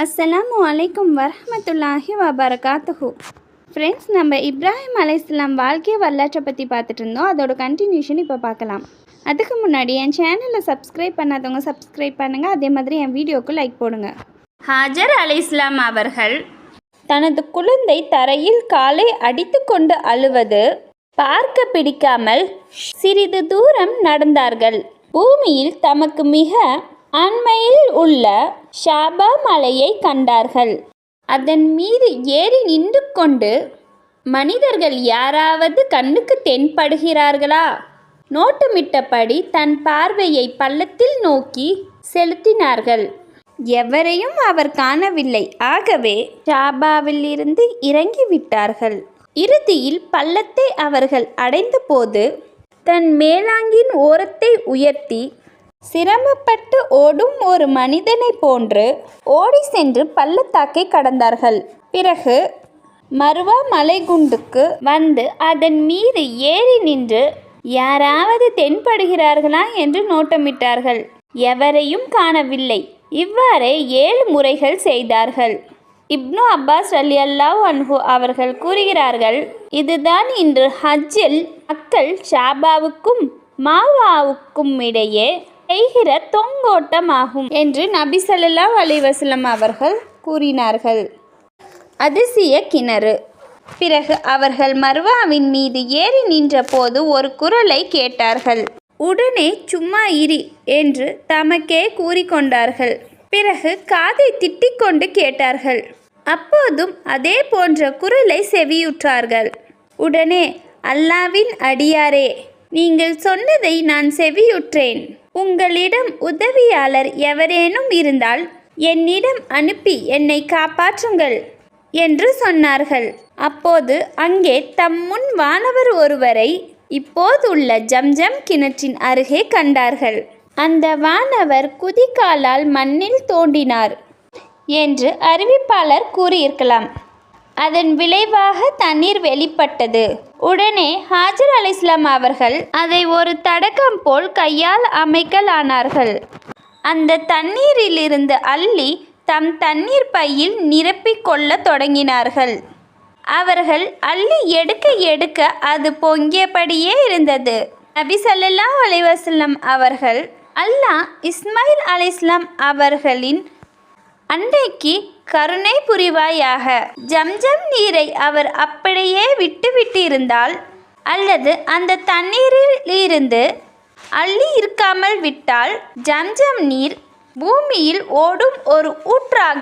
அஸ்ஸலாமு அலைக்கும் வரஹ்மத்துல்லாஹி வபரகாத்துஹு. ஃப்ரெண்ட்ஸ், நம்ம இப்ராஹிம் அலைஹிஸ்ஸலாம் வாழ்க்கை வரலாற்றை பற்றி பார்த்துட்டு இருந்தோம். அதோட கண்டினியூஷன் இப்போ பார்க்கலாம். அதுக்கு முன்னாடி என் சேனலை சப்ஸ்கிரைப் பண்ணாதவங்க சப்ஸ்கிரைப் பண்ணுங்கள். அதே மாதிரி என் வீடியோவுக்கு லைக் போடுங்க. ஹாஜர் அலைஹிஸ்ஸலாம் அவர்கள் தனது குழந்தை தரையில் காலை அடித்து கொண்டு அழுவது பார்க்க பிடிக்காமல் சிறிது தூரம் நடந்தார்கள். பூமியில் தமக்கு மிக அண்மையில் உள்ள ஷாபா மலையை கண்டார்கள். அதன் மீது ஏறி நின்று கொண்டு மனிதர்கள் யாராவது கண்ணுக்கு தென்படுகிறார்களா நோட்டமிட்டபடி தன் பார்வையை பள்ளத்தில் நோக்கி செலுத்தினார்கள். எவரையும் அவர் காணவில்லை. ஆகவே ஷாபாவில் இருந்து இறங்கிவிட்டார்கள். இறுதியில் பள்ளத்தை அவர்கள் அடைந்த போது தன் மேலாங்கின் ஓரத்தை உயர்த்தி சிரமப்பட்டு ஓடும் ஒரு மனிதனை போன்று ஓடி சென்று பள்ளத்தாக்கை கடந்தார்கள். பிறகு மர்வா மலைகுண்டுக்கு வந்து அதன் மீது ஏறி நின்று யாராவது தென்படுகிறார்களா என்று நோட்டமிட்டார்கள். எவரையும் காணவில்லை. இவ்வாறே 7 முறைகள் செய்தார்கள். இப்னு அப்பாஸ் ரலியல்லாஹு அன்ஹு அவர்கள் கூறுகிறார்கள், இதுதான் இன்று ஹஜ்ஜில் மக்கள் ஷாபாவுக்கும் மாவாவுக்கும் இடையே செய்கிற தொங்கோட்டமாகும் என்று நபி ஸல்லல்லாஹு அலைஹி வஸல்லம் அவர்கள் கூறினார்கள். அதிசய கிணறு. பிறகு அவர்கள் மர்வாவின் மீது ஏறி நின்ற போது ஒரு குரலை கேட்டார்கள். உடனே சும்மா இரி என்று தமக்கே கூறிக்கொண்டார்கள். பிறகு காதை திட்டிக்கொண்டு கேட்டார்கள். அப்போதும் அதே போன்ற குரலை செவியுற்றார்கள். உடனே, அல்லாவின் அடியாரே, நீங்கள் சொன்னதை நான் செவியுற்றேன். உங்களிடம் உதவியாளர் எவரேனும் இருந்தால் என்னிடம் அனுப்பி என்னை காப்பாற்றுங்கள் என்று சொன்னார்கள். அப்போது அங்கே தம் முன் வானவர் ஒருவரை இப்போதுள்ள ஜம்ஜம் கிணற்றின் அருகே கண்டார்கள். அந்த வானவர் குதிகாலால் மண்ணில் தோண்டினார் என்று அறிவிப்பாளர் கூறியிருக்கலாம். அதன் விளைவாக தண்ணீர் வெளிப்பட்டது. உடனே ஹாஜர் அலைஹிஸ்ஸலாம் அவர்கள் அதை ஒரு தடகம் போல் கையால் அமைக்கலானார்கள். அந்த தண்ணீரிலிருந்து அள்ளி தம் தண்ணீர் பையில் நிரப்பிக் கொள்ள தொடங்கினார்கள். அவர்கள் அள்ளி எடுக்க எடுக்க அது பொங்கியபடியே இருந்தது. நபி ஸல்லல்லாஹு அலைஹி வஸல்லம் அவர்கள், அல்லாஹ் இஸ்மாயில் அலைஹிஸ்ஸலாம் அவர்களின் அன்றைக்கு கருணை புரிவாயாக. ஜம்ஜம் நீரை அவர் அப்படியே விட்டுவிட்டிருந்தால் அல்லது அந்த தண்ணீரில் இருந்து அள்ளி இருக்காமல் விட்டால் ஜம்ஜம் நீர் பூமியில் ஓடும் ஒரு ஊற்றாக